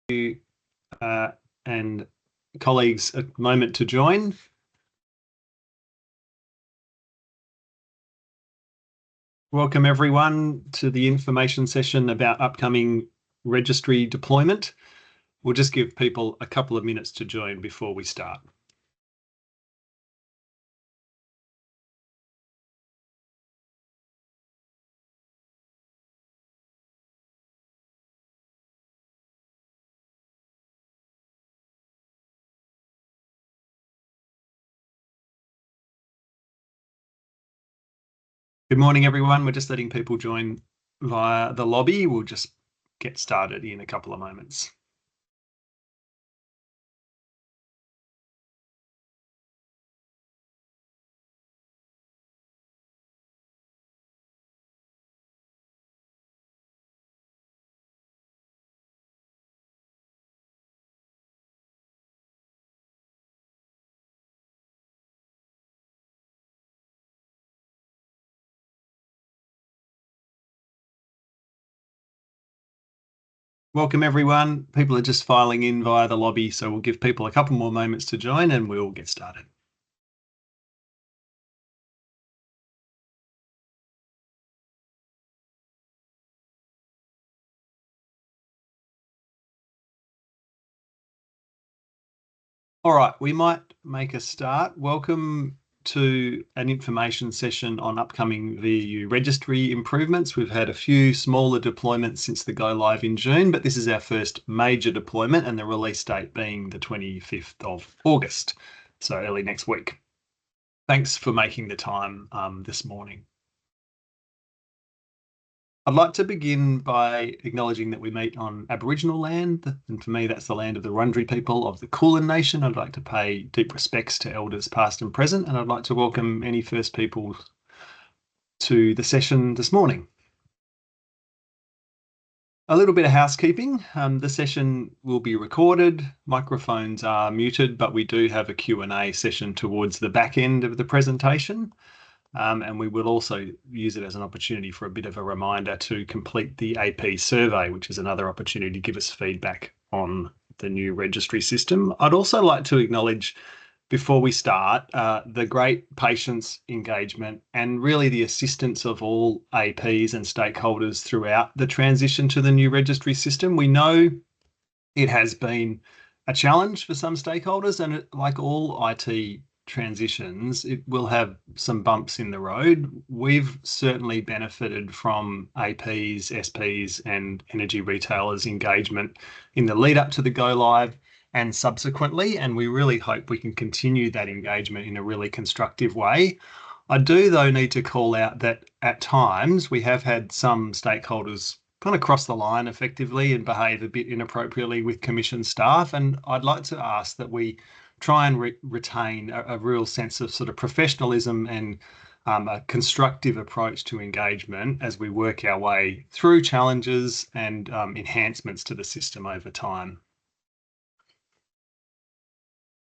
you and colleagues a moment to join. Welcome everyone to the information session about upcoming registry deployment. We'll just give people a couple of minutes to join before we start. Good morning, everyone. We're just letting people join via the lobby. We'll just get started in a couple of moments. Welcome everyone. People are just filing in via the lobby, so we'll give people a couple more moments to join and we'll get started. All right, we might make a start. Welcome to an information session on upcoming VEU Registry improvements. We've had a few smaller deployments since the go live in June, but this is our first major deployment and the release date being the 25th of August, so early next week. Thanks for making the time this morning. I'd like to begin by acknowledging that we meet on Aboriginal land, and for me that's the land of the Wurundjeri people of the Kulin Nation. I'd like to pay deep respects to elders past and present, and I'd like to welcome any First Peoples to the session this morning. A little bit of housekeeping. The session will be recorded. Microphones are muted, but we do have a Q&A session towards the back end of the presentation. And we will also use it as an opportunity for a bit of a reminder to complete the AP survey, which is another opportunity to give us feedback on the new registry system. I'd also like to acknowledge, before we start, the great patience, engagement, and really the assistance of all APs and stakeholders throughout the transition to the new registry system. We know it has been a challenge for some stakeholders, and like all IT transitions, it will have some bumps in the road. We've certainly benefited from APs, SPs, and energy retailers' engagement in the lead up to the go live and subsequently, and we really hope we can continue that engagement in a really constructive way. I do, though, need to call out that at times we have had some stakeholders kind of cross the line effectively and behave a bit inappropriately with Commission staff, and I'd like to ask that we try and retain a real sense of sort of professionalism and a constructive approach to engagement as we work our way through challenges and enhancements to the system over time.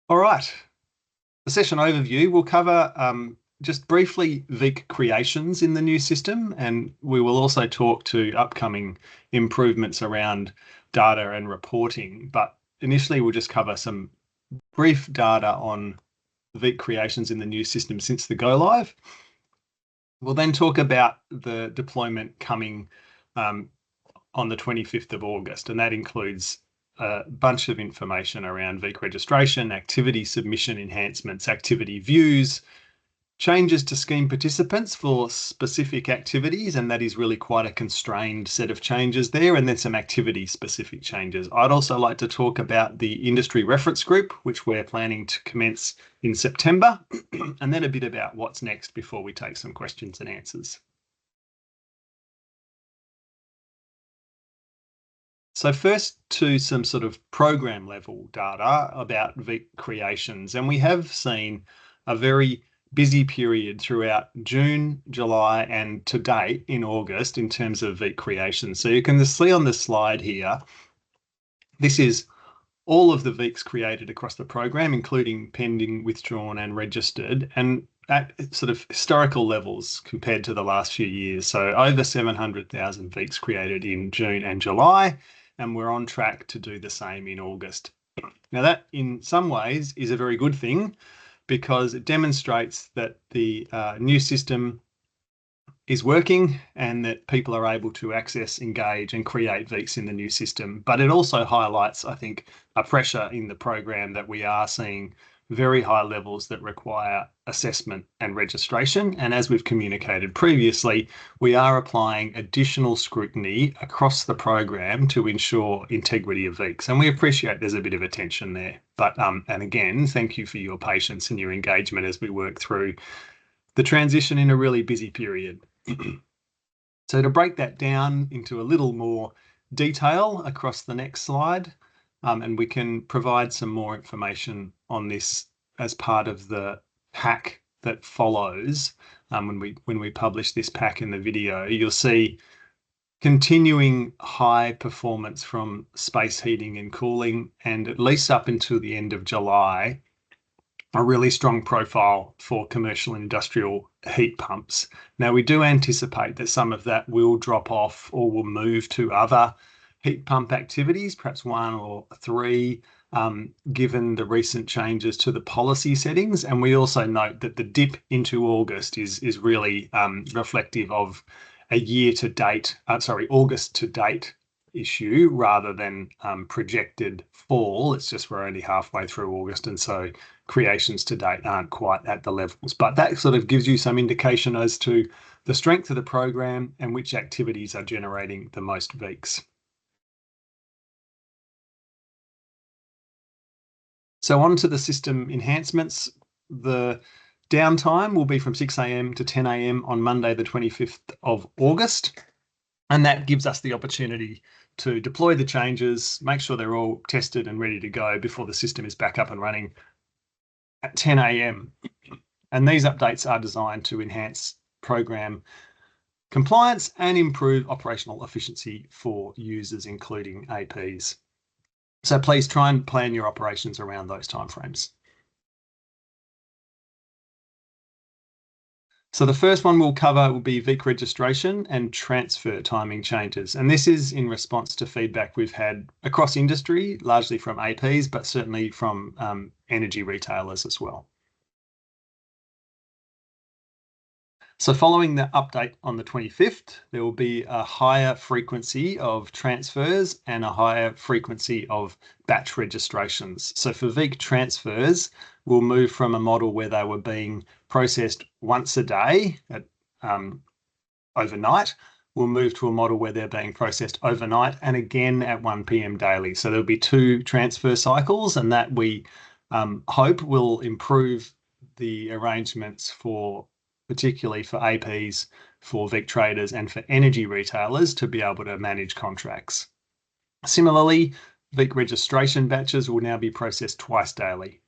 All right, the session overview will cover just briefly VEC creations in the new system, and we will also talk to upcoming improvements around data and reporting. But initially, we'll just cover some brief data on VEC creations in the new system since the go live. We'll then talk about the deployment coming on the 25th of August, and that includes a bunch of information around VEC registration, activity submission enhancements, activity views, changes to scheme participants for specific activities, and that is really quite a constrained set of changes there, and then some activity specific changes. I'd also like to talk about the industry reference group, which we're planning to commence in September, and then a bit about what's next before we take some questions and answers. So first to some sort of program level data about VEC creations, and we have seen a very busy period throughout June, July, and to date in August in terms of VEC creation. So you can see on the slide here, this is all of the VECs created across the program, including pending, withdrawn, and registered, and at sort of historical levels compared to the last few years. So over 700,000 VECs created in June and July, and we're on track to do the same in August. Now, that in some ways is a very good thing because it demonstrates that the new system is working and that people are able to access, engage and create VEECs in the new system. But it also highlights, I think, a pressure in the program that we are seeing very high levels that require assessment and registration. And as we've communicated previously, we are applying additional scrutiny across the program to ensure integrity of VEECs. And we appreciate there's a bit of a tension there. But and again, thank you for your patience and your engagement as we work through the transition in a really busy period. So to break that down into a little more detail across the next slide, and we can provide some more information on this as part of the pack that follows. When we publish this pack in the video, you'll see continuing high performance from space heating and cooling, and at least up until the end of July, a really strong profile for commercial and industrial heat pumps. Now, we do anticipate that some of that will drop off or will move to other heat pump activities, perhaps 1 or 3, given the recent changes to the policy settings. And we also note that the dip into August is really reflective of a August to date issue rather than projected fall. It's just we're only halfway through August, and so creations to date aren't quite at the levels. But that sort of gives you some indication as to the strength of the program and which activities are generating the most VEECs. So on to the system enhancements. The downtime will be from 6 a.m. to 10 a.m. on Monday, the 25th of August. And that gives us the opportunity to deploy the changes, make sure they're all tested and ready to go before the system is back up and running at 10 a.m. And these updates are designed to enhance program compliance and improve operational efficiency for users, including APs. So please try and plan your operations around those timeframes. So the first one we'll cover will be VEEC registration and transfer timing changes. And this is in response to feedback we've had across industry, largely from APs, but certainly from energy retailers as well. So following the update on the 25th, there will be a higher frequency of transfers and a higher frequency of batch registrations. So for VEEC transfers, we'll move from a model where they were being processed once a day at overnight. We'll move to a model where they're being processed overnight and again at 1 p.m. daily. So there'll be 2 transfer cycles, and that we hope will improve the arrangements for, particularly for APs, for VEEC traders and for energy retailers to be able to manage contracts. Similarly, VEEC registration batches will now be processed twice daily,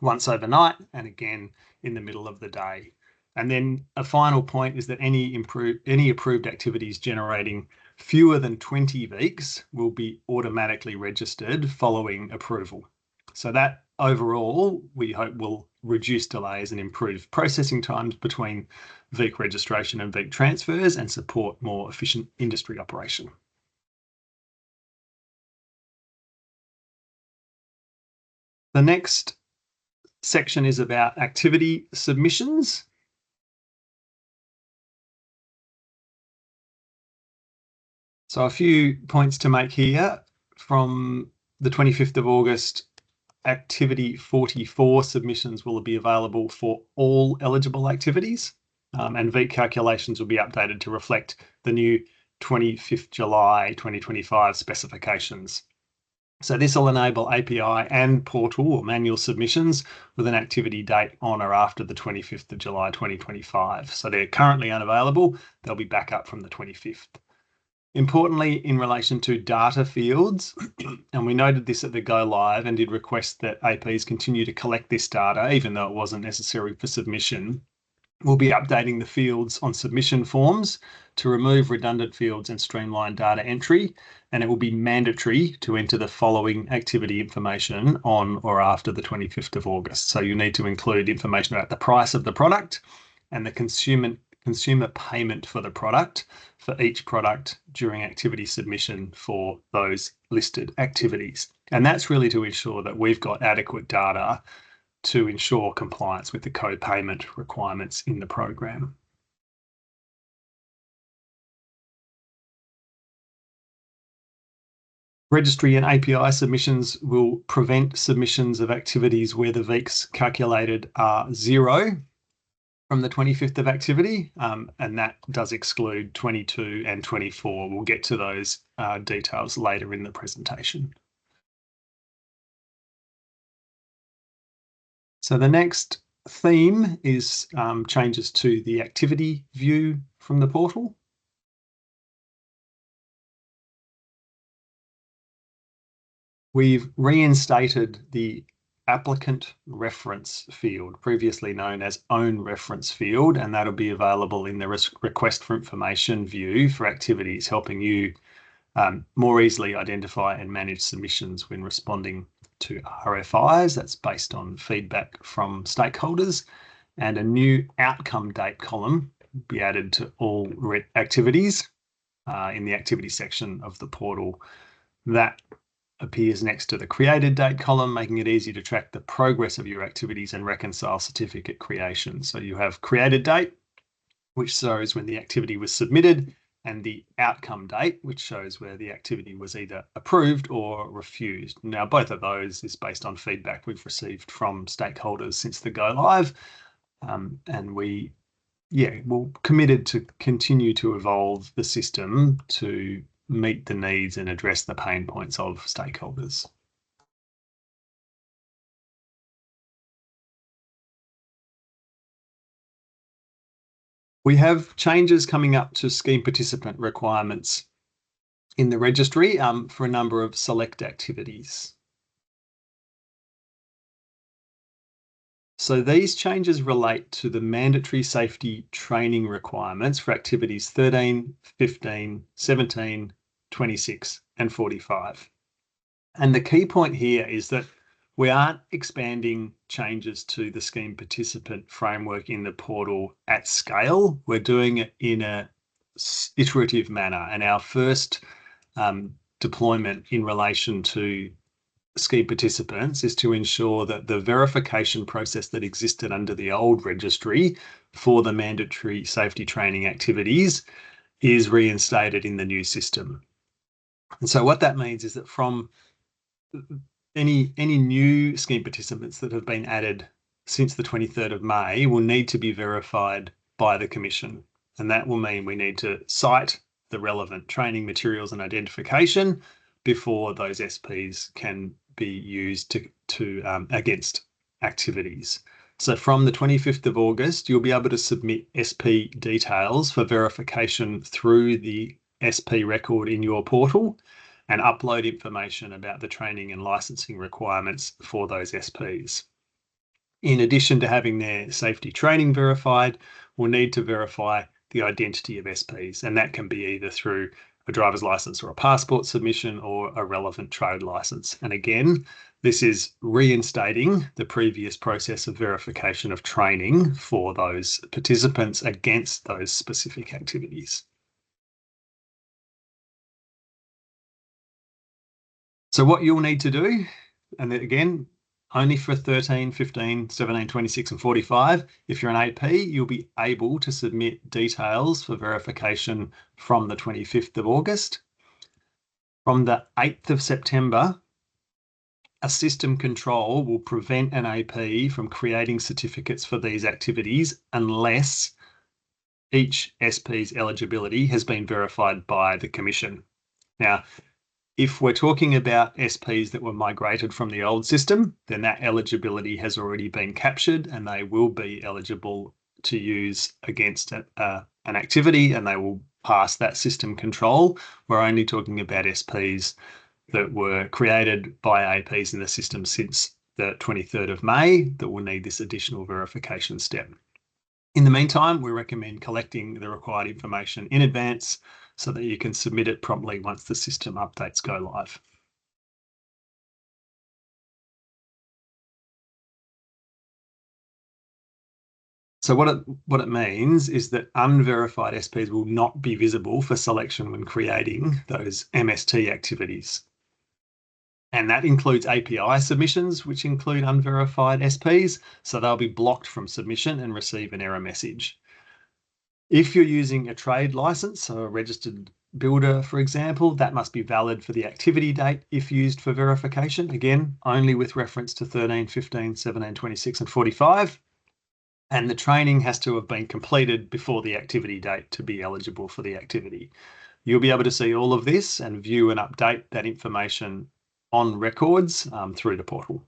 once overnight and again in the middle of the day. And then a final point is that any approved activities generating fewer than 20 VEECs will be automatically registered following approval. So that overall, we hope will reduce delays and improve processing times between VEEC registration and VEEC transfers and support more efficient industry operation. The next section is about activity submissions. So a few points to make here. From the 25th of August, activity 44 submissions will be available for all eligible activities, and VEEC calculations will be updated to reflect the new 25th July 2025 specifications. So this will enable API and portal or manual submissions with an activity date on or after the 25th of July 2025. So they're currently unavailable. They'll be back up from the 25th. Importantly, in relation to data fields, and we noted this at the go live and did request that APs continue to collect this data, even though it wasn't necessary for submission, we'll be updating the fields on submission forms to remove redundant fields and streamline data entry, and it will be mandatory to enter the following activity information on or after the 25th of August. So you need to include information about the price of the product and the consumer payment for the product for each product during activity submission for those listed activities. And that's really to ensure that we've got adequate data to ensure compliance with the co-payment requirements in the program. Registry and API submissions will prevent submissions of activities where the VEECs calculated are 0 from the 25th of activity, and that does exclude 22 and 24. We'll get to those details later in the presentation. So the next theme is changes to the activity view from the portal. We've reinstated the applicant reference field, previously known as own reference field, and that'll be available in the request for information view for activities, helping you more easily identify and manage submissions when responding to RFIs. That's based on feedback from stakeholders, and a new outcome date column will be added to all activities in the activity section of the portal. That appears next to the created date column, making it easy to track the progress of your activities and reconcile certificate creation. So you have created date, which shows when the activity was submitted, and the outcome date, which shows where the activity was either approved or refused. Now, both of those is based on feedback we've received from stakeholders since the go live. And we're committed to continue to evolve the system to meet the needs and address the pain points of stakeholders. We have changes coming up to scheme participant requirements in the registry for a number of select activities. So these changes relate to the mandatory safety training requirements for activities 13, 15, 17, 26 and 45. And the key point here is that we aren't expanding changes to the scheme participant framework in the portal at scale. We're doing it in an iterative manner. And our first deployment in relation to scheme participants is to ensure that the verification process that existed under the old registry for the mandatory safety training activities is reinstated in the new system. And so what that means is that from any new scheme participants that have been added since the 23rd of May will need to be verified by the Commission. And that will mean we need to cite the relevant training materials and identification before those SPs can be used to against activities. So from the 25th of August, you'll be able to submit SP details for verification through the SP record in your portal and upload information about the training and licensing requirements for those SPs. In addition to having their safety training verified, we'll need to verify the identity of SPs, and that can be either through a driver's license or a passport submission or a relevant trade license. And again, this is reinstating the previous process of verification of training for those participants against those specific activities. So what you'll need to do, and again, only for 13, 15, 17, 26 and 45, if you're an AP, you'll be able to submit details for verification from the 25th of August. From the 8th of September, a system control will prevent an AP from creating certificates for these activities unless each SP's eligibility has been verified by the Commission. Now, if we're talking about SPs that were migrated from the old system, then that eligibility has already been captured and they will be eligible to use against an activity and they will pass that system control. We're only talking about SPs that were created by APs in the system since the 23rd of May that will need this additional verification step. In the meantime, we recommend collecting the required information in advance so that you can submit it promptly once the system updates go live. So what it means is that unverified SPs will not be visible for selection when creating those MST activities. And that includes API submissions, which include unverified SPs. So they'll be blocked from submission and receive an error message. If you're using a trade license, so a registered builder, for example, that must be valid for the activity date if used for verification. Again, only with reference to 13, 15, 17, 26, and 45. And the training has to have been completed before the activity date to be eligible for the activity. You'll be able to see all of this and view and update that information on records through the portal.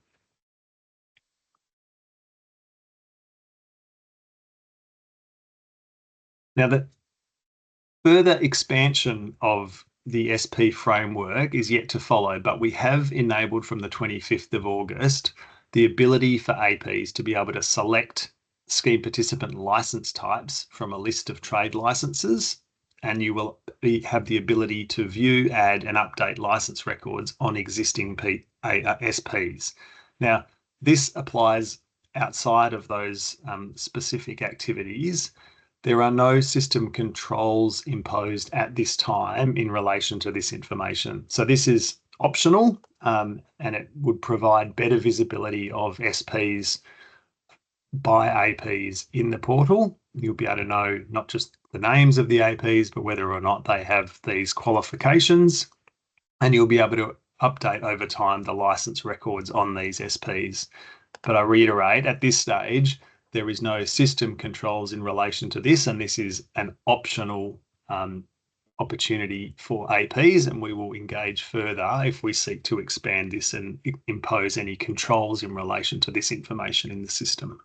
Now, the further expansion of the SP framework is yet to follow, but we have enabled from the 25th of August the ability for APs to be able to select scheme participant license types from a list of trade licenses, and you will have the ability to view, add, and update license records on existing SPs. Now, this applies outside of those specific activities. There are no system controls imposed at this time in relation to this information. So this is optional, and it would provide better visibility of SPs by APs in the portal. You'll be able to know not just the names of the APs, but whether or not they have these qualifications, and you'll be able to update over time the license records on these SPs. But I reiterate, at this stage, there is no system controls in relation to this, and this is an optional opportunity for APs, and we will engage further if we seek to expand this and impose any controls in relation to this information in the system.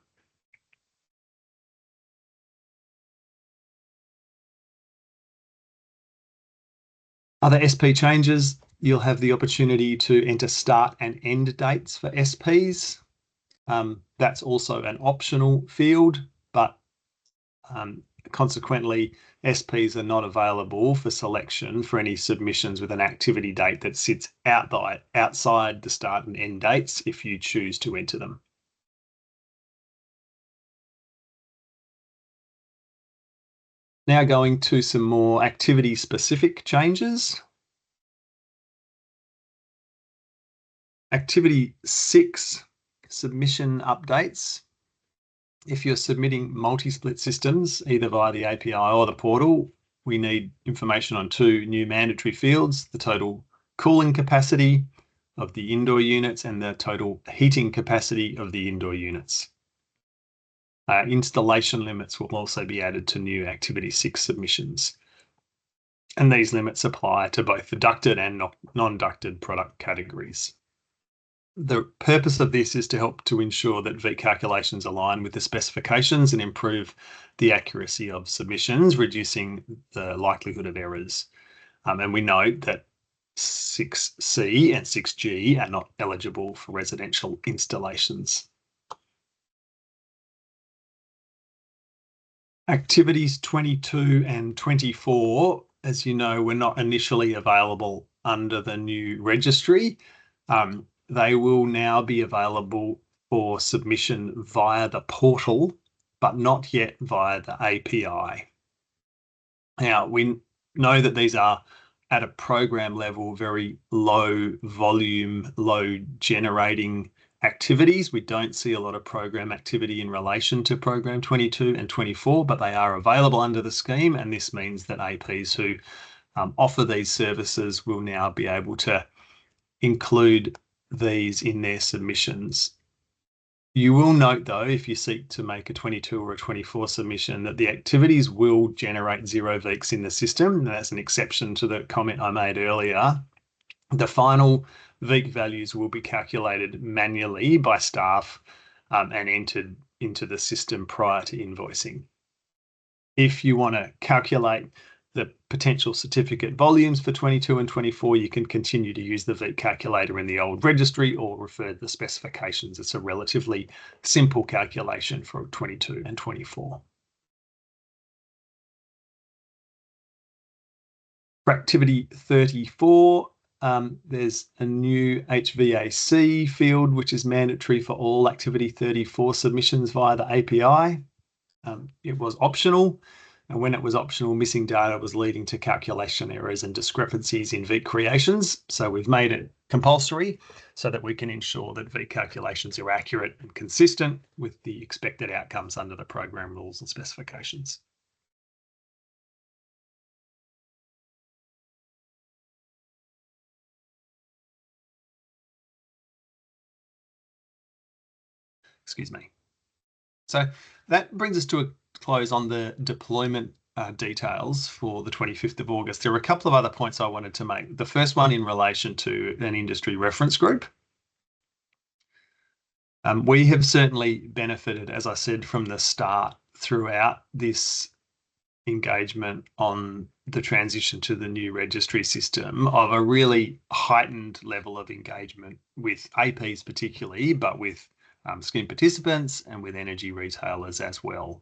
Other SP changes, you'll have the opportunity to enter start and end dates for SPs. That's also an optional field, but consequently, SPs are not available for selection for any submissions with an activity date that sits outside the start and end dates if you choose to enter them. Now going to some more activity-specific changes. Activity 6, submission updates. If you're submitting multi-split systems, either via the API or the portal, we need information on 2 new mandatory fields: the total cooling capacity of the indoor units and the total heating capacity of the indoor units. Installation limits will also be added to new Activity 6 submissions. And these limits apply to both the ducted and non-ducted product categories. The purpose of this is to help to ensure that V calculations align with the specifications and improve the accuracy of submissions, reducing the likelihood of errors. And we note that 6C and 6G are not eligible for residential installations. Activities 22 and 24, as you know, were not initially available under the new registry. They will now be available for submission via the portal, but not yet via the API. Now, we know that these are at a program level very low volume, low generating activities. We don't see a lot of program activity in relation to program 22 and 24, but they are available under the scheme, and this means that APs who offer these services will now be able to include these in their submissions. You will note, though, if you seek to make a 22 or a 24 submission, that the activities will generate 0 VEEKs in the system. And that's an exception to the comment I made earlier. The final VEEK values will be calculated manually by staff and entered into the system prior to invoicing. If you want to calculate the potential certificate volumes for 22 and 24, you can continue to use the VEEK calculator in the old registry or refer to the specifications. It's a relatively simple calculation for 22 and 24. For activity 34, there's a new HVAC field, which is mandatory for all activity 34 submissions via the API. It was optional, and when it was optional, missing data was leading to calculation errors and discrepancies in VEU creations. So we've made it compulsory so that we can ensure that VEU calculations are accurate and consistent with the expected outcomes under the program rules and specifications. Excuse me. So that brings us to a close on the deployment details for the 25th of August. There are a couple of other points I wanted to make. The first one in relation to an industry reference group. We have certainly benefited, as I said, from the start throughout this engagement on the transition to the new registry system of a really heightened level of engagement with APs particularly, but with scheme participants and with energy retailers as well.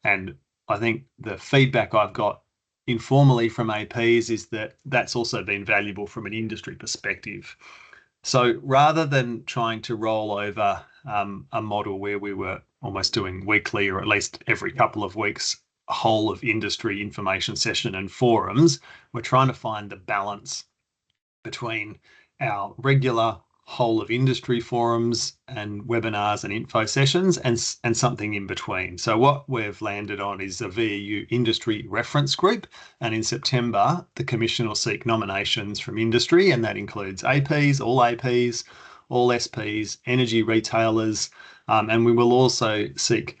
And I think the feedback I've got informally from APs is that that's also been valuable from an industry perspective. So rather than trying to roll over a model where we were almost doing weekly or at least every couple of weeks whole of industry information session and forums, we're trying to find the balance between our regular whole of industry forums and webinars and info sessions and something in between. So what we've landed on is a VEU industry reference group, and in September the Commission will seek nominations from industry, and that includes APs, all SPs, energy retailers, and we will also seek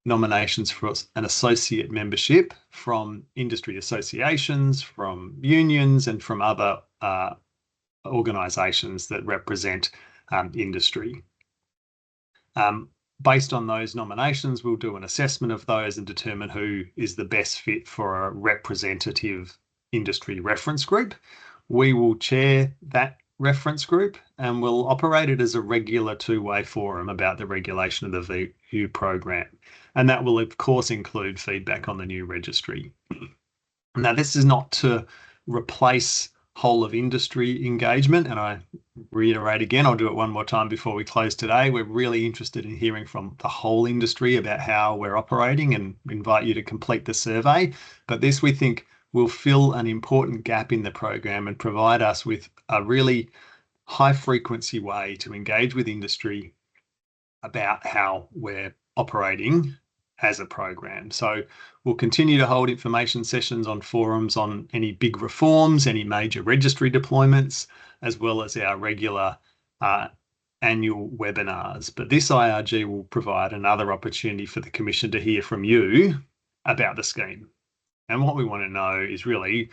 nominations for an associate membership from industry associations, from unions, and from other organisations that represent industry. Based on those nominations, we'll do an assessment of those and determine who is the best fit for a representative industry reference group. We will chair that reference group and we'll operate it as a regular two-way forum about the regulation of the VEU program. And that will, of course, include feedback on the new registry. Now, this is not to replace whole of industry engagement, and I reiterate again, I'll do it one more time before we close today. We're really interested in hearing from the whole industry about how we're operating and invite you to complete the survey. But this, we think, will fill an important gap in the program and provide us with a really high frequency way to engage with industry about how we're operating as a program. So we'll continue to hold information sessions on forums on any big reforms, any major registry deployments, as well as our regular annual webinars. But this IRG will provide another opportunity for the Commission to hear from you about the scheme. And what we want to know is really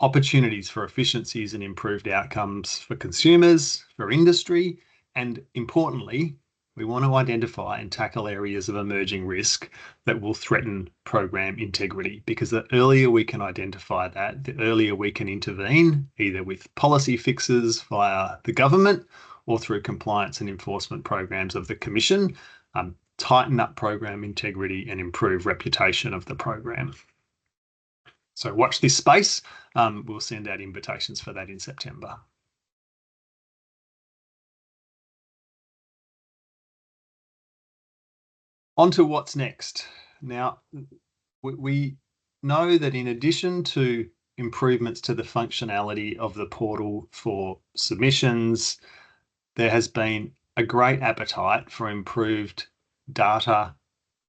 opportunities for efficiencies and improved outcomes for consumers, for industry, and importantly, we want to identify and tackle areas of emerging risk that will threaten program integrity, because the earlier we can identify that, the earlier we can intervene, either with policy fixes via the government or through compliance and enforcement programs of the Commission, tighten up program integrity and improve reputation of the program. So watch this space. We'll send out invitations for that in September. On to what's next. Now, we know that in addition to improvements to the functionality of the portal for submissions, there has been a great appetite for improved data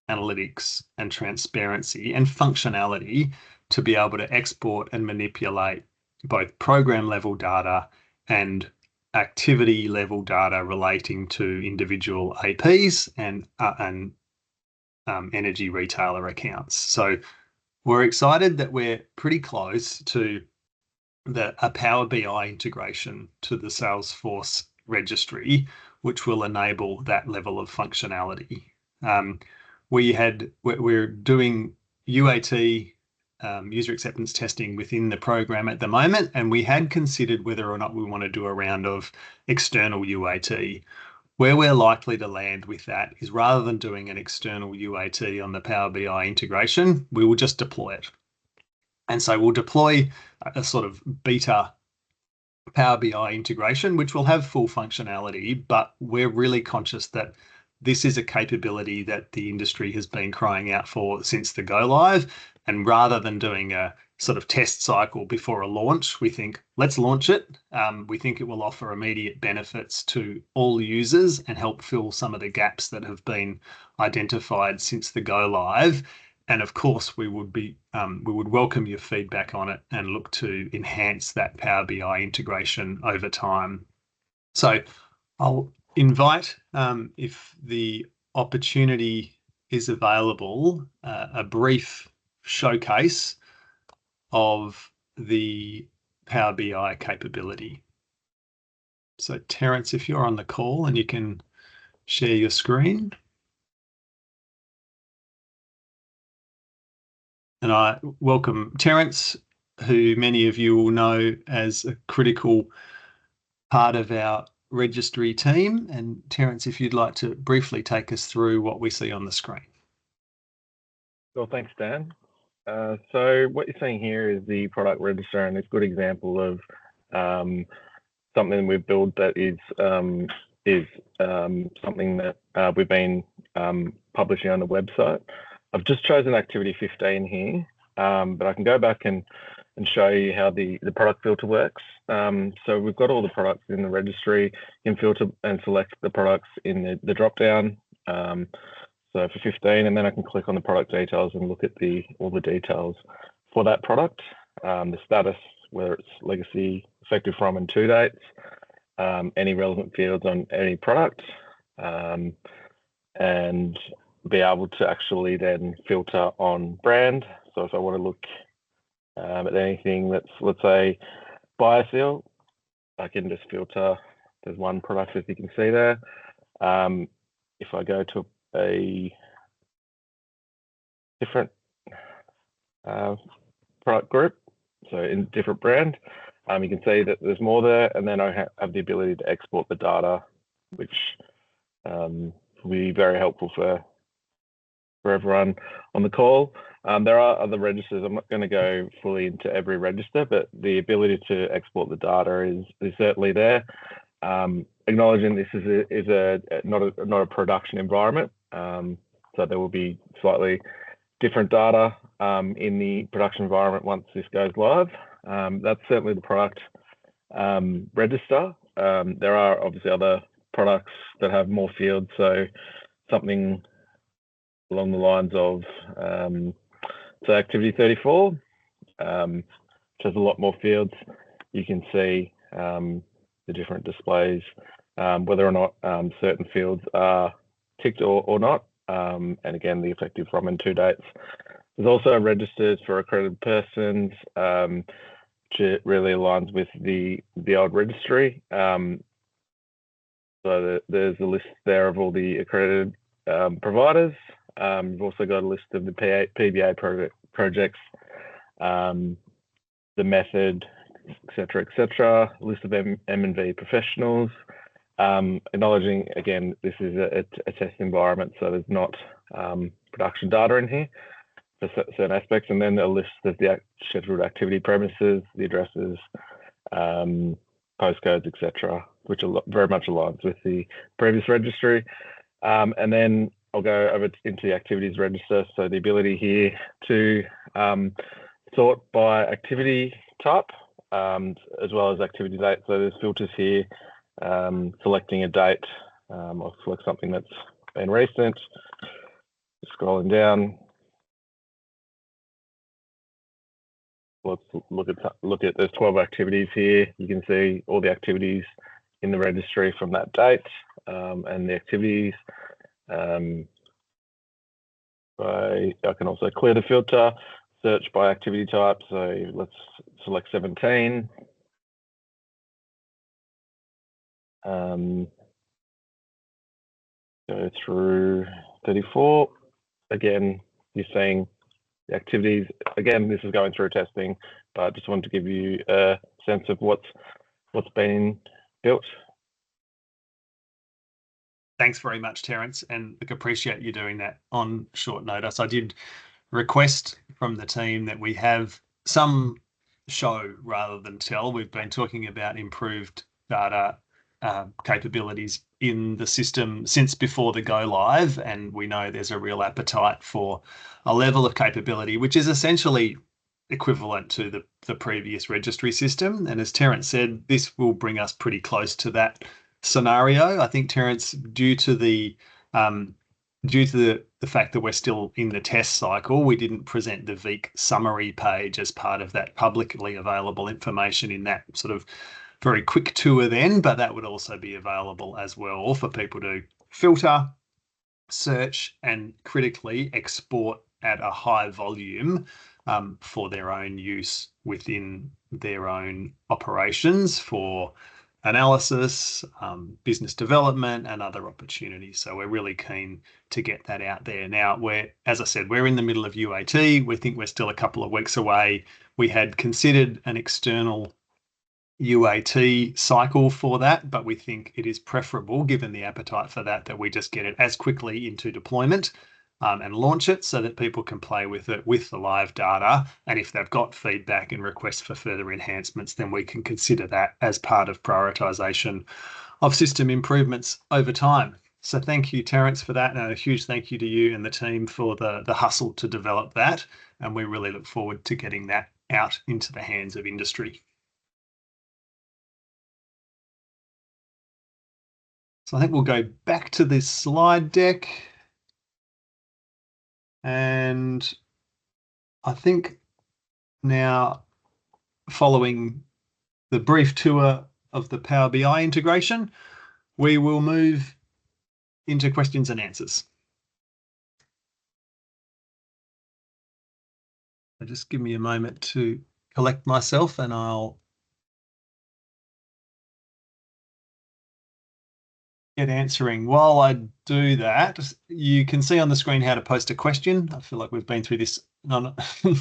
analytics and transparency and functionality to be able to export and manipulate both program level data and activity level data relating to individual APs and energy retailer accounts. So we're excited that we're pretty close to a Power BI integration to the Salesforce registry, which will enable that level of functionality. We're doing UAT, user acceptance testing within the program at the moment, and we had considered whether or not we want to do a round of external UAT. Where we're likely to land with that is, rather than doing an external UAT on the Power BI integration, we will just deploy it. And so we'll deploy a sort of beta Power BI integration, which will have full functionality, but we're really conscious that this is a capability that the industry has been crying out for since the go live. And rather than doing a sort of test cycle before a launch, we think, let's launch it. We think it will offer immediate benefits to all users and help fill some of the gaps that have been identified since the go live. And of course, we would welcome your feedback on it and look to enhance that Power BI integration over time. So I'll invite, if the opportunity is available, a brief showcase of the Power BI capability. So Terence, if you're on the call and you can share your screen. And I welcome Terence, who many of you will know as a critical part of our registry team. And Terence, if you'd like to briefly take us through what we see on the screen. Well, thanks, Dan. So what you're seeing here is the product register, and it's a good example of something we've built that is something that we've been publishing on the website. I've just chosen activity 15 here, but I can go back and show you how the product filter works. So we've got all the products in the registry. You can filter and select the products in the drop down. So for 15, and then I can click on the product details and look at all the details for that product, the status, whether it's legacy, effective from and to dates, any relevant fields on any product, and be able to actually then filter on brand. So if I want to look at anything that's, let's say, BioSeal, I can just filter. There's one product, as you can see there. If I go to a different product group, so in different brand, you can see that there's more there, and then I have the ability to export the data, which will be very helpful for everyone on the call. There are other registers. I'm not going to go fully into every register, but the ability to export the data is certainly there. Acknowledging this is not a production environment, so there will be slightly different data in the production environment once this goes live. That's certainly the product register. There are obviously other products that have more fields, so something along the lines of so activity 34, which has a lot more fields. You can see the different displays, whether or not certain fields are ticked or not, and again, the effective from and to dates. There's also registers for accredited persons, which really aligns with the old registry. So there's a list there of all the accredited providers. We've also got a list of the PBA projects, the method, etc., list of M&V professionals, acknowledging, again, this is a test environment, so there's not production data in here for certain aspects, and then a list of the scheduled activity premises, the addresses, postcodes, etc., which very much aligns with the previous registry. And then I'll go over into the activities register. So the ability here to sort by activity type, as well as activity date. So there's filters here, selecting a date. I'll select something that's been recent. Scrolling down. Let's look at there's 12 activities here. You can see all the activities in the registry from that date, and the activities. I can also clear the filter, search by activity type. So let's select 17. Go through 34. Again, you're seeing the activities. Again, this is going through testing, but I just wanted to give you a sense of what's been built. Thanks very much, Terence, and I appreciate you doing that on short notice. I did request from the team that we have some show rather than tell. We've been talking about improved data capabilities in the system since before the go live, and we know there's a real appetite for a level of capability which is essentially equivalent to the previous registry system. And as Terence said, this will bring us pretty close to that scenario. I think, Terence, due to the fact that we're still in the test cycle, we didn't present the VEEC summary page as part of that publicly available information in that sort of very quick tour then, but that would also be available as well for people to filter, search, and critically export at a high volume for their own use within their own operations for analysis, business development, and other opportunities. So we're really keen to get that out there. Now, as I said, we're in the middle of UAT. We think we're still a couple of weeks away. We had considered an external UAT cycle for that, but we think it is preferable, given the appetite for that we just get it as quickly into deployment and launch it so that people can play with it with the live data. And if they've got feedback and requests for further enhancements, then we can consider that as part of prioritisation of system improvements over time. So thank you, Terence, for that. And a huge thank you to you and the team for the hustle to develop that. And we really look forward to getting that out into the hands of industry. So I think we'll go back to this slide deck. And I think now, following the brief tour of the Power BI integration, we will move into questions and answers. So just give me a moment to collect myself and I'll get answering. While I do that, you can see on the screen how to post a question. I feel like we've been through this on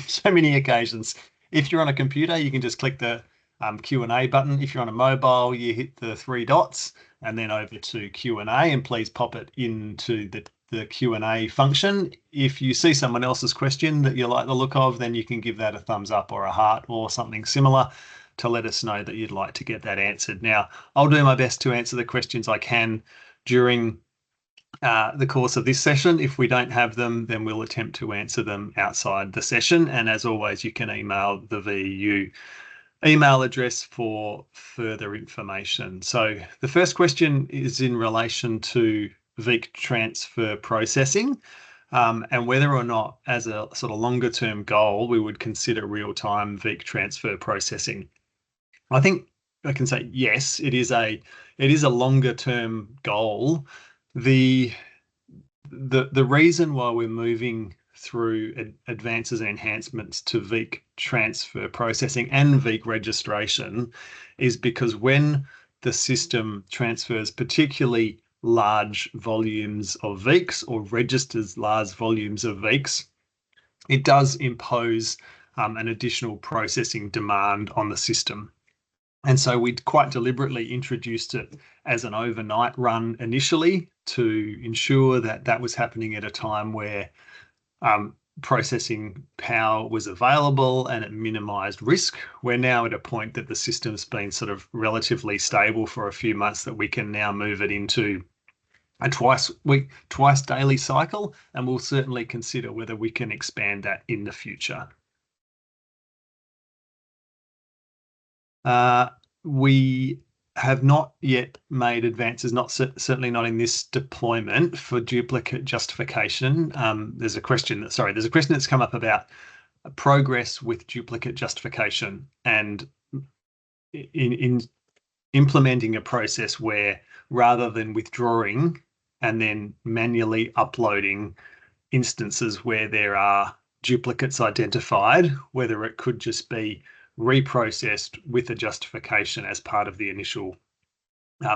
so many occasions. If you're on a computer, you can just click the Q&A button. If you're on a mobile, you hit the 3 dots and then over to Q&A, and please pop it into the Q&A function. If you see someone else's question that you like the look of, then you can give that a thumbs up or a heart or something similar to let us know that you'd like to get that answered. Now, I'll do my best to answer the questions I can during the course of this session. If we don't have them, then we'll attempt to answer them outside the session. And as always, you can email the VEU email address for further information. So the first question is in relation to VEEC transfer processing and whether or not, as a sort of longer term goal, we would consider real-time VEEC transfer processing. I think I can say yes, it is a longer term goal. The reason why we're moving through advances and enhancements to VEEC transfer processing and VEEC registration is because when the system transfers particularly large volumes of VEECs or registers large volumes of VEECs, it does impose an additional processing demand on the system. And so we quite deliberately introduced it as an overnight run initially to ensure that that was happening at a time where processing power was available and it minimized risk. We're now at a point that the system's been sort of relatively stable for a few months that we can now move it into a twice daily cycle, and we'll certainly consider whether we can expand that in the future. We have not yet made advances, certainly not in this deployment, for duplicate justification. There's a question that's come up about progress with duplicate justification and in implementing a process where, rather than withdrawing and then manually uploading instances where there are duplicates identified, whether it could just be reprocessed with a justification as part of the initial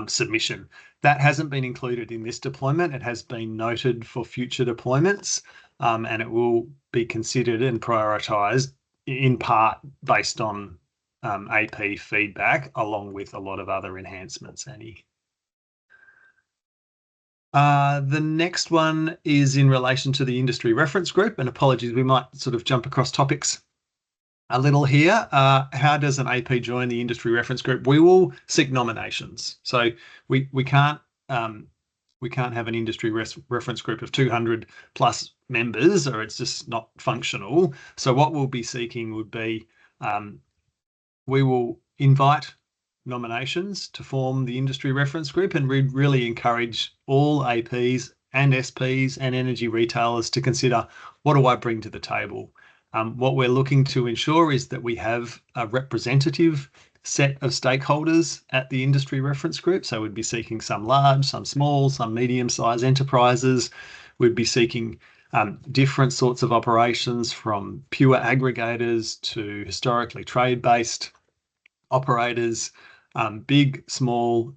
submission. That hasn't been included in this deployment. It has been noted for future deployments, and it will be considered and prioritised in part based on AP feedback, along with a lot of other enhancements, Annie. The next one is in relation to the industry reference group, and apologies, we might sort of jump across topics a little here. How does an AP join the industry reference group? We will seek nominations. So we can't have an industry reference group of 200 plus members, or it's just not functional. So what we'll be seeking would be we will invite nominations to form the industry reference group, and we'd really encourage all APs and SPs and energy retailers to consider, what do I bring to the table? What we're looking to ensure is that we have a representative set of stakeholders at the industry reference group. So we'd be seeking some large, some small, some medium-sized enterprises. We'd be seeking different sorts of operations, from pure aggregators to historically trade-based operators, big, small,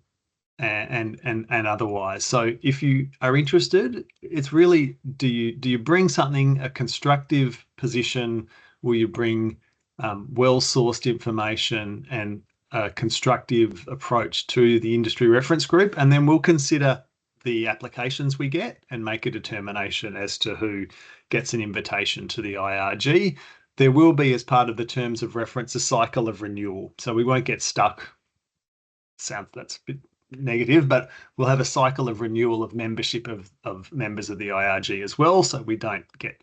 and otherwise. So if you are interested, it's really, do you bring something, a constructive position? Will you bring well-sourced information and a constructive approach to the industry reference group? And then we'll consider the applications we get and make a determination as to who gets an invitation to the IRG. There will be, as part of the terms of reference, a cycle of renewal. So we won't get stuck. That's a bit negative, but we'll have a cycle of renewal of membership of members of the IRG as well, so we don't get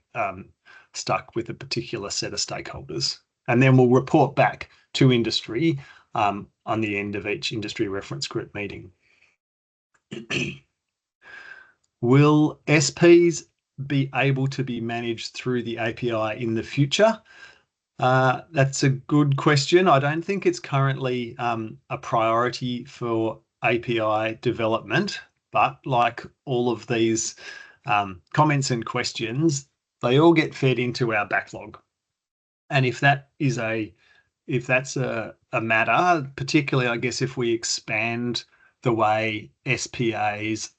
stuck with a particular set of stakeholders. And then we'll report back to industry on the end of each industry reference group meeting. Will SPs be able to be managed through the API in the future? That's a good question. I don't think it's currently a priority for API development, but like all of these comments and questions, they all get fed into our backlog. And if that's a matter, particularly, I guess, if we expand the way SPs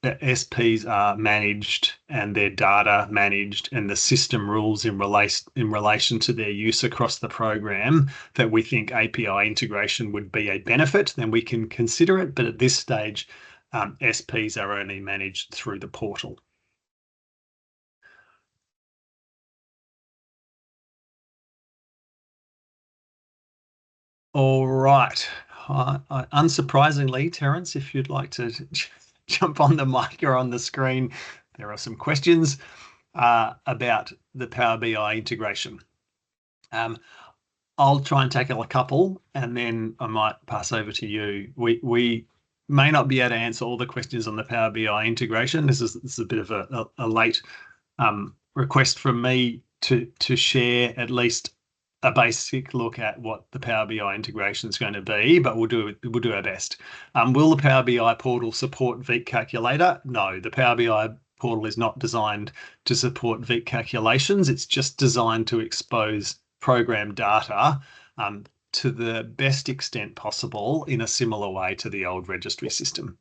are managed and their data managed, and the system rules in relation to their use across the program, that we think API integration would be a benefit, then we can consider it. But at this stage, SPs are only managed through the portal. All right. Unsurprisingly, Terence, if you'd like to jump on the mic or on the screen, there are some questions about the Power BI integration. I'll try and tackle a couple, and then I might pass over to you. We may not be able to answer all the questions on the Power BI integration. This is a bit of a late request from me to share at least a basic look at what the Power BI integration is going to be, but we'll do our best. Will the Power BI portal support VEEC calculator? No, the Power BI portal is not designed to support VEEC calculations. It's just designed to expose program data to the best extent possible in a similar way to the old registry system.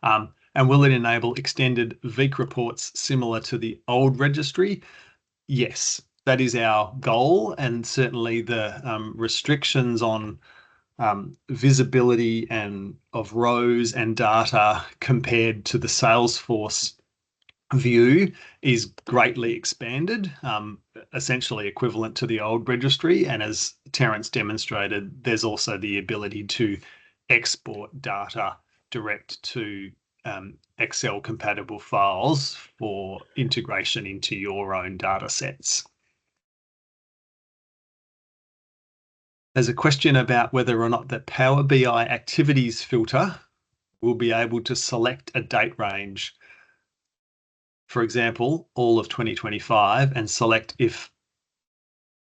And will it enable extended VEEC reports similar to the old registry? Yes. That is our goal, and certainly the restrictions on visibility and of rows and data compared to the Salesforce view is greatly expanded, essentially equivalent to the old registry. And as Terence demonstrated, there's also the ability to export data direct to Excel compatible files for integration into your own data sets. There's a question about whether or not the Power BI activities filter will be able to select a date range, for example, all of 2025, and select if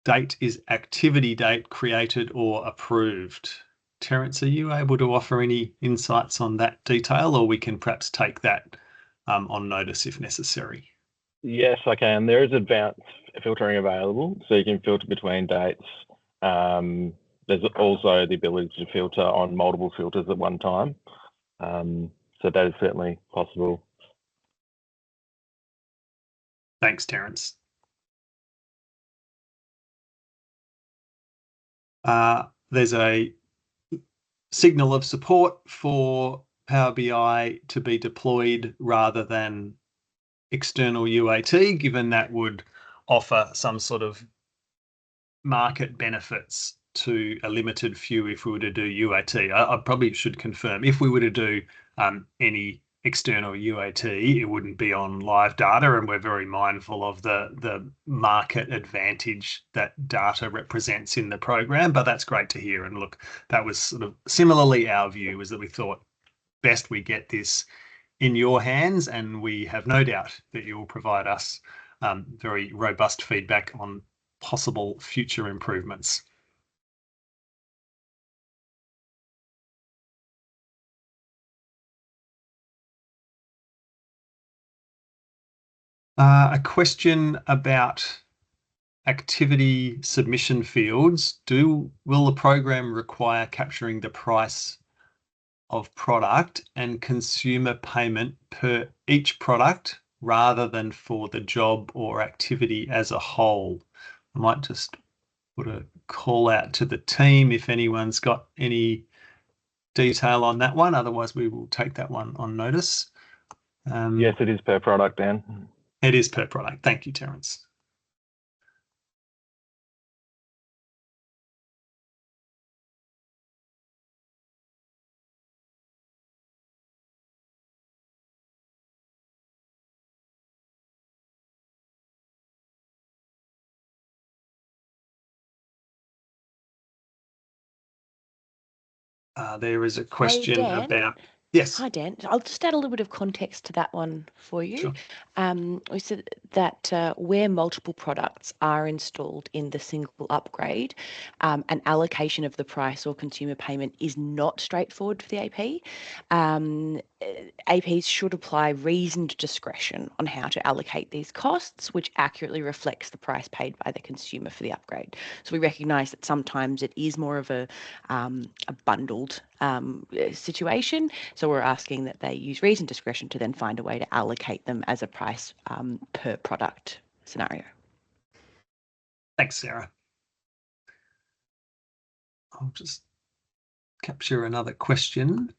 date is activity date created or approved. Terence, are you able to offer any insights on that detail, or we can perhaps take that on notice if necessary? Yes, I can. There is advanced filtering available, so you can filter between dates. There's also the ability to filter on multiple filters at one time. So that is certainly possible. Thanks, Terence. There's a signal of support for Power BI to be deployed rather than external UAT, given that would offer some sort of market benefits to a limited few if we were to do UAT. I probably should confirm, if we were to do any external UAT, it wouldn't be on live data, and we're very mindful of the market advantage that data represents in the program. But that's great to hear. And look, that was sort of similarly our view, was that we thought best we get this in your hands, and we have no doubt that you will provide us very robust feedback on possible future improvements. A question about activity submission fields. Will the program require capturing the price of product and consumer payment per each product rather than for the job or activity as a whole? I might just put a call out to the team if anyone's got any detail on that one. Otherwise, we will take that one on notice. Yes, it is per product, Dan. It is per product. Thank you, Terence. There is a question about... Yes. Hi, Dan. I'll just add a little bit of context to that one for you. Sure. We said that where multiple products are installed in the single upgrade, an allocation of the price or consumer payment is not straightforward for the AP. APs should apply reasoned discretion on how to allocate these costs, which accurately reflects the price paid by the consumer for the upgrade. So we recognise that sometimes it is more of a bundled situation. So we're asking that they use reasoned discretion to then find a way to allocate them as a price per product scenario. Thanks, Sarah. I'll just capture another question.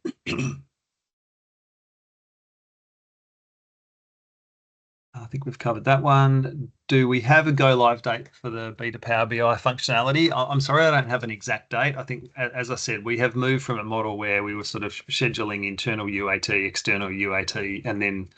I think we've covered that one. Do we have a go live date for the Beta Power BI functionality? I'm sorry, I don't have an exact date. I think, as I said, we have moved from a model where we were sort of scheduling internal UAT, external UAT, and then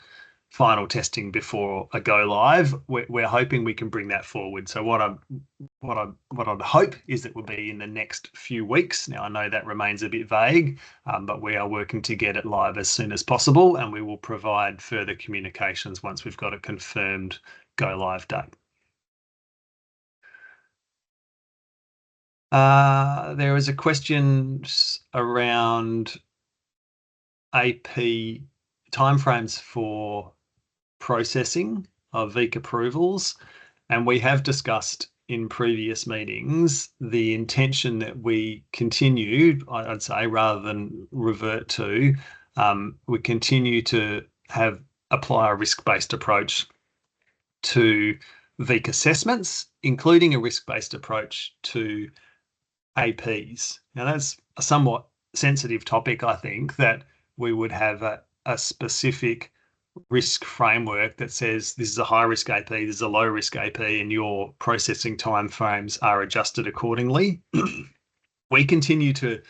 final testing before a go live. We're hoping we can bring that forward. So what I'd hope is that will be in the next few weeks. Now I know that remains a bit vague, but we are working to get it live as soon as possible, and we will provide further communications once we've got a confirmed go live date. There is a question around AP timeframes for processing of VEC approvals, and we have discussed in previous meetings the intention that we continue, I'd say, rather than revert to, we continue to apply a risk-based approach to VEC assessments, including a risk-based approach to APs. Now that's a somewhat sensitive topic, I think, that we would have a specific risk framework that says this is a high risk AP, this is a low risk AP, and your processing timeframes are adjusted accordingly. We continue to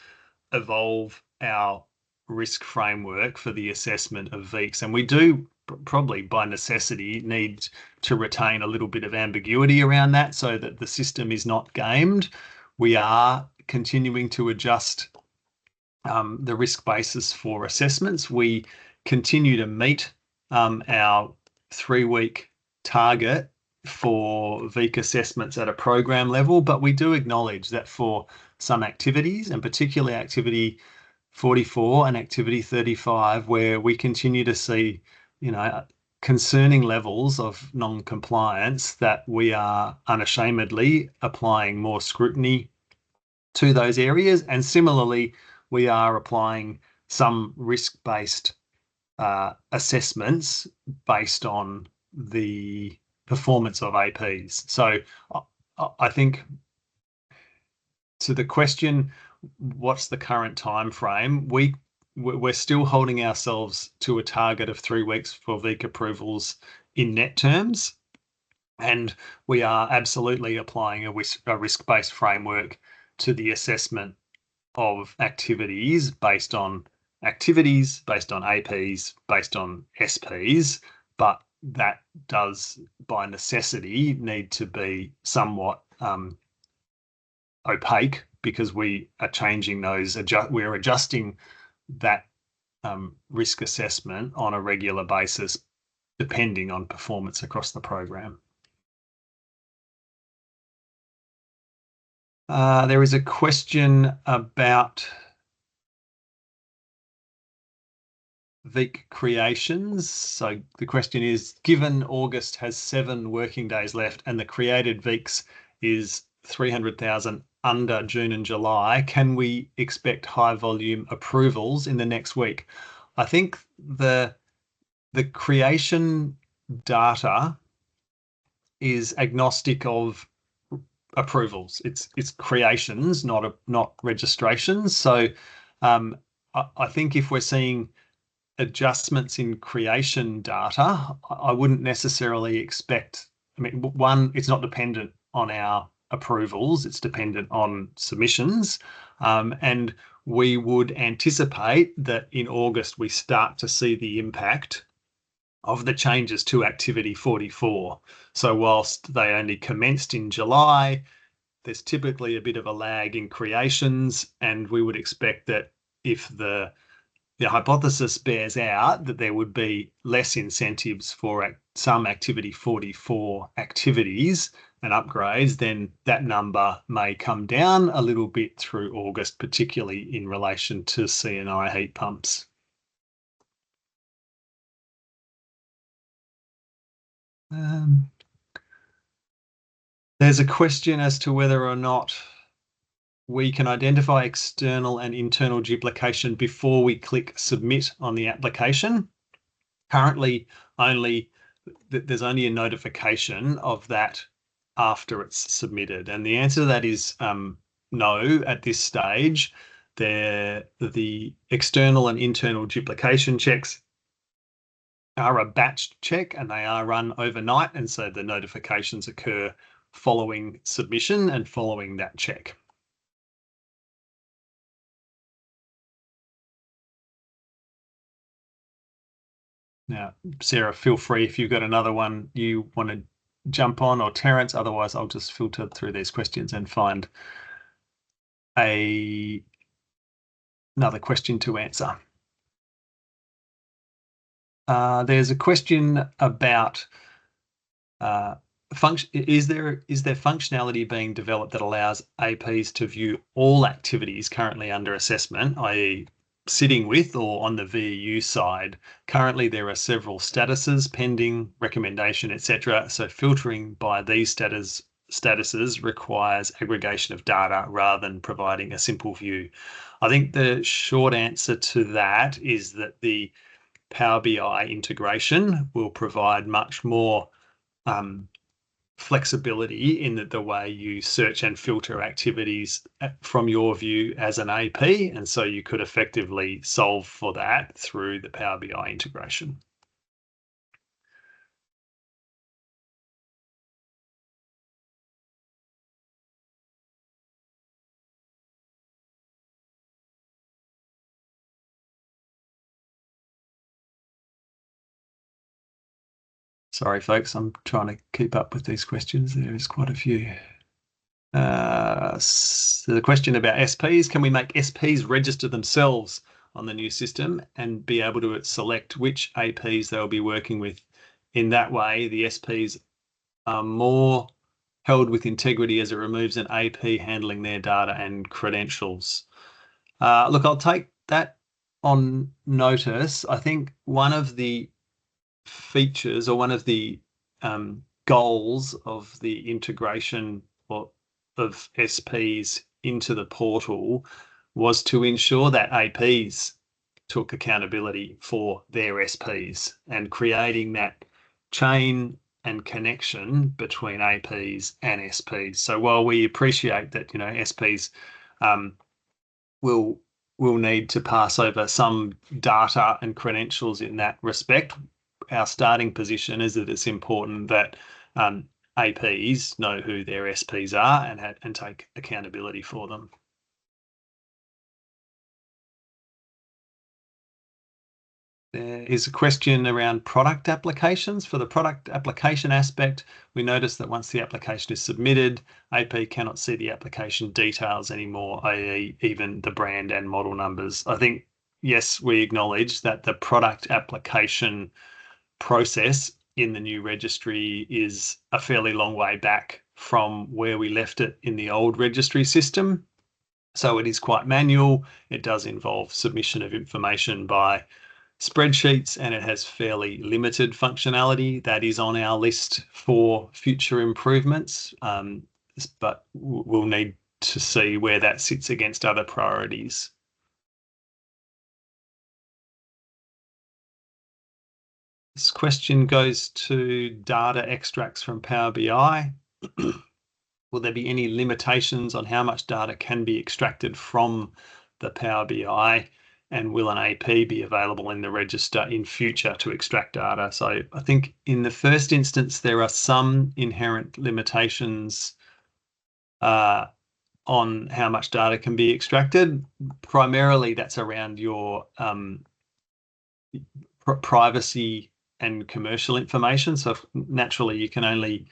evolve our risk framework for the assessment of VECs, and we do probably by necessity need to retain a little bit of ambiguity around that so that the system is not gamed. We are continuing to adjust the risk basis for assessments. We continue to meet our 3-week target for VEC assessments at a program level, but we do acknowledge that for some activities, and particularly activity 44 and activity 35, where we continue to see, concerning levels of non-compliance, that we are unashamedly applying more scrutiny to those areas. And similarly, we are applying some risk-based assessments based on the performance of APs. So I think to the question, what's the current time frame? We're still holding ourselves to a target of 3 weeks for VEC approvals in net terms. And we are absolutely applying a risk-based framework to the assessment of activities, based on APs, based on SPs, but that does by necessity need to be somewhat opaque, because we are changing those, we're adjusting that risk assessment on a regular basis depending on performance across the program. There is a question about VEEC creations. So the question is, given August has 7 working days left and the created VEECs is 300,000 under June and July, can we expect high volume approvals in the next week? I think the creation data is agnostic of approvals. It's creations, not registrations. So I think if we're seeing adjustments in creation data, I wouldn't necessarily expect, I mean, one, it's not dependent on our approvals, it's dependent on submissions. And we would anticipate that in August we start to see the impact of the changes to Activity 44. So whilst they only commenced in July, there's typically a bit of a lag in creations, and we would expect that if the hypothesis bears out, that there would be less incentives for some Activity 44 activities and upgrades, then that number may come down a little bit through August, particularly in relation to C&I heat pumps. There's a question as to whether or not we can identify external and internal duplication before we click submit on the application. Currently, there's only a notification of that after it's submitted, and the answer to that is no at this stage. The external and internal duplication checks are a batched check and they are run overnight, and so the notifications occur following submission and following that check. Now, Sarah, feel free if you've got another one you want to jump on, or Terence, otherwise I'll just filter through these questions and find another question to answer. There's a question about is there functionality being developed that allows APs to view all activities currently under assessment, i.e. sitting with or on the VEU side? Currently, there are several statuses pending, recommendation, etc. So filtering by these statuses requires aggregation of data rather than providing a simple view. I think the short answer to that is that the Power BI integration will provide much more flexibility in the way you search and filter activities from your view as an AP, and so you could effectively solve for that through the Power BI integration. Sorry, folks, I'm trying to keep up with these questions. There is quite a few. So the question about SPs, can we make SPs register themselves on the new system and be able to select which APs they'll be working with? In that way, the SPs are more held with integrity as it removes an AP handling their data and credentials. Look, I'll take that on notice. I think one of the features, or one of the goals of the integration of SPs into the portal was to ensure that APs took accountability for their SPs, and creating that chain and connection between APs and SPs. So while we appreciate that, SPs will need to pass over some data and credentials in that respect, our starting position is that it's important that APs know who their SPs are and take accountability for them. There is a question around product applications. For the product application aspect, we notice that once the application is submitted, AP cannot see the application details anymore, i.e. even the brand and model numbers. I think, yes, we acknowledge that the product application process in the new registry is a fairly long way back from where we left it in the old registry system. So it is quite manual. It does involve submission of information by spreadsheets, and it has fairly limited functionality. That is on our list for future improvements, but we'll need to see where that sits against other priorities. This question goes to data extracts from Power BI. Will there be any limitations on how much data can be extracted from the Power BI? And will an AP be available in the register in future to extract data? So I think in the first instance, there are some inherent limitations on how much data can be extracted. Primarily, that's around your privacy and commercial information. So naturally, you can only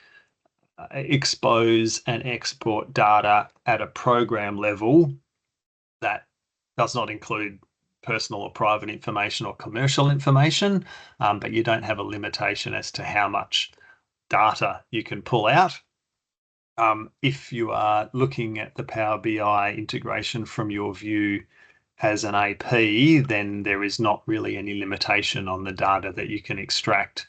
expose and export data at a program level. That does not include personal or private information or commercial information, but you don't have a limitation as to how much data you can pull out. If you are looking at the Power BI integration from your view as an AP, then there is not really any limitation on the data that you can extract,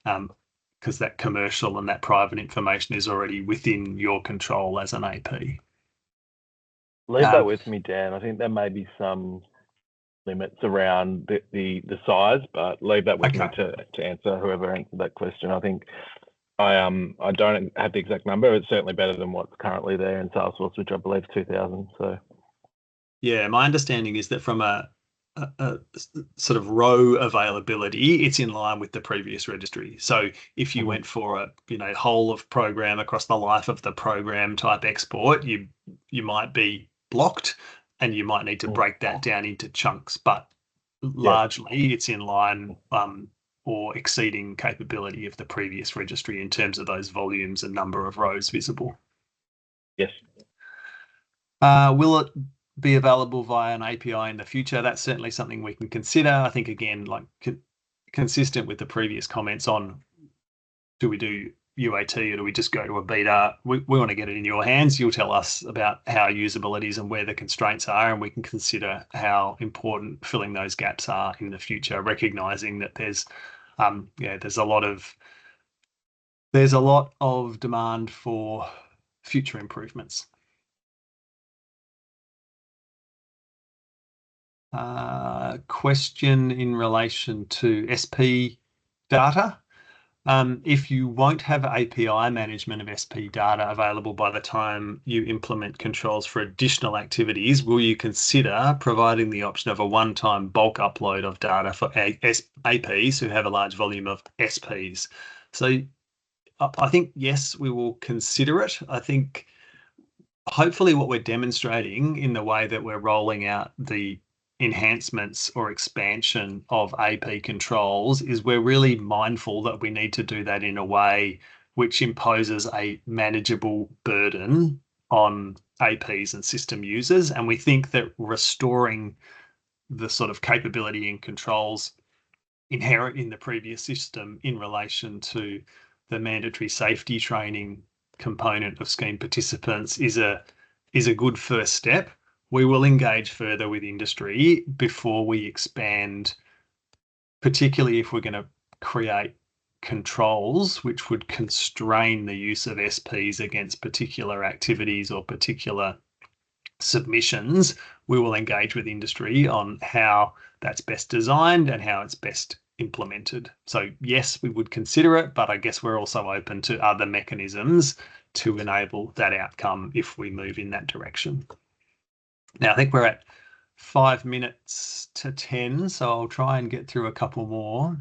because that commercial and that private information is already within your control as an AP. Leave that with me, Dan. I think there may be some limits around the size, but leave that with me to answer whoever answered that question. I think I don't have the exact number. It's certainly better than what's currently there in Salesforce, which I believe is 2,000. So yeah, my understanding is that from a sort of row availability, it's in line with the previous registry. So if you went for a whole of program across the life of the program type export, you might be blocked, and you might need to break that down into chunks. But largely, it's in line or exceeding capability of the previous registry in terms of those volumes and number of rows visible. Yes. Will it be available via an API in the future? That's certainly something we can consider. I think, again, like consistent with the previous comments on, do we do UAT or do we just go to a beta? We want to get it in your hands. You'll tell us about how usable it is and where the constraints are, and we can consider how important filling those gaps are in the future, recognizing that there's a lot of demand for future improvements. Question in relation to SP data. If you won't have API management of SP data available by the time you implement controls for additional activities, will you consider providing the option of a one-time bulk upload of data for APs who have a large volume of SPs? So I think, yes, we will consider it. I think hopefully what we're demonstrating in the way that we're rolling out the enhancements or expansion of AP controls is we're really mindful that we need to do that in a way which imposes a manageable burden on APs and system users. And we think that restoring the sort of capability and controls inherent in the previous system in relation to the mandatory safety training component of scheme participants is a good first step. We will engage further with industry before we expand, particularly if we're going to create controls which would constrain the use of SPs against particular activities or particular submissions. We will engage with industry on how that's best designed and how it's best implemented. So yes, we would consider it, but I guess we're also open to other mechanisms to enable that outcome if we move in that direction. Now, I think we're at 5 minutes to 10, so I'll try and get through a couple more.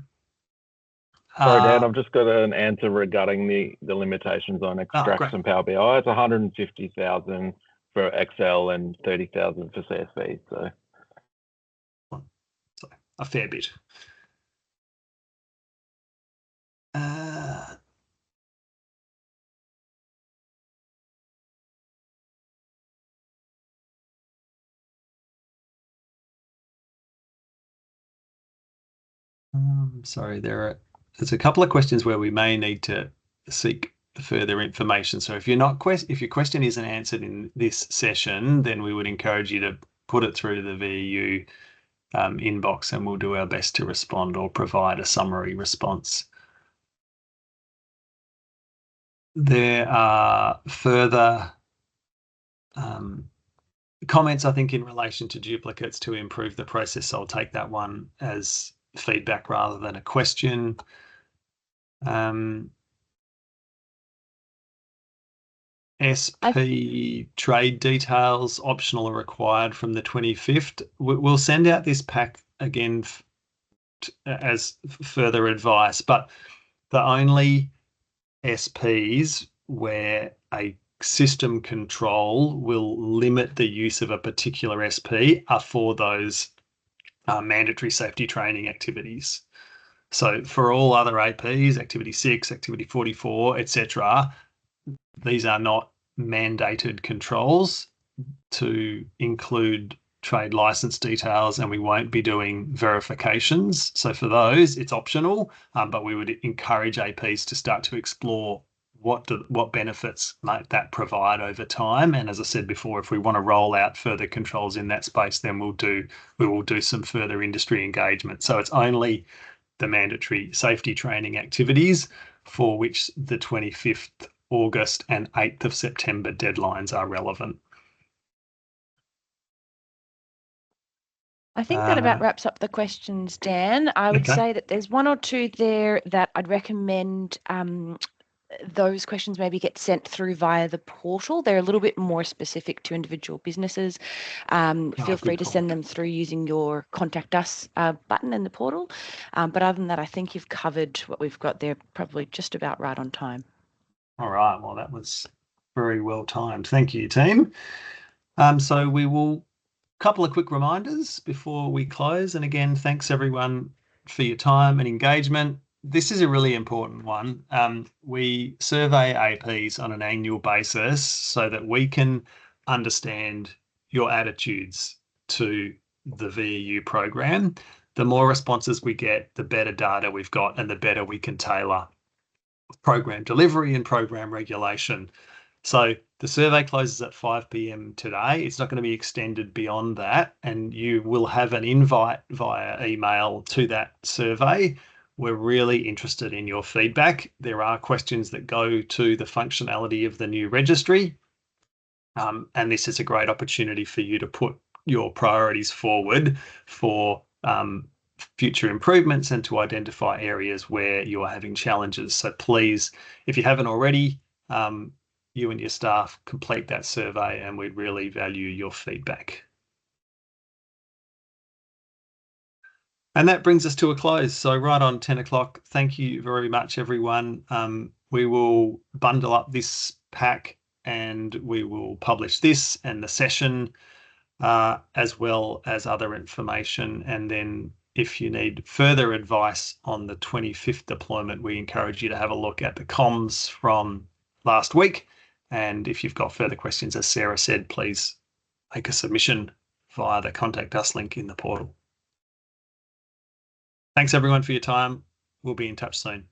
Sorry, Dan, I've just got an answer regarding the limitations on extracts and Power BI. It's 150,000 for Excel and 30,000 for CSV. So a fair bit. Sorry, there's a couple of questions where we may need to seek further information. So if if your question isn't answered in this session, then we would encourage you to put it through to the VEU inbox, and we'll do our best to respond or provide a summary response. There are further comments, I think, in relation to duplicates to improve the process. So I'll take that one as feedback rather than a question. SP trade details, optional or required from the 25th. We'll send out this pack again as further advice, but the only SPs where a system control will limit the use of a particular SP are for those mandatory safety training activities. So for all other APs, activity 6, activity 44, etc., these are not mandated controls to include trade license details, and we won't be doing verifications. So for those, it's optional, but we would encourage APs to start to explore what benefits might that provide over time. And as I said before, if we want to roll out further controls in that space, then we will do some further industry engagement. So it's only the mandatory safety training activities for which the 25th August and 8th of September deadlines are relevant. I think that about wraps up the questions, Dan. I would say that there's one or two there that I'd recommend those questions maybe get sent through via the portal. They're a little bit more specific to individual businesses. Feel free to send them through using your contact us button in the portal. But other than that, I think you've covered what we've got there probably just about right on time. All right, well, that was very well timed. Thank you, team. So we will, couple of quick reminders before we close. And again, thanks everyone for your time and engagement. This is a really important one. We survey APs on an annual basis so that we can understand your attitudes to the VEU program. The more responses we get, the better data we've got and the better we can tailor program delivery and program regulation. So the survey closes at 5 p.m. today. It's not going to be extended beyond that, and you will have an invite via email to that survey. We're really interested in your feedback. There are questions that go to the functionality of the new registry, and this is a great opportunity for you to put your priorities forward for future improvements and to identify areas where you are having challenges. So please, if you haven't already, you and your staff complete that survey, and we'd really value your feedback. And that brings us to a close. So right on 10 o'clock, thank you very much, everyone. We will bundle up this pack and we will publish this and the session as well as other information. And then if you need further advice on the 25th deployment, we encourage you to have a look at the comms from last week. And if you've got further questions, as Sarah said, please make a submission via the Contact Us link in the portal. Thanks everyone for your time. We'll be in touch soon.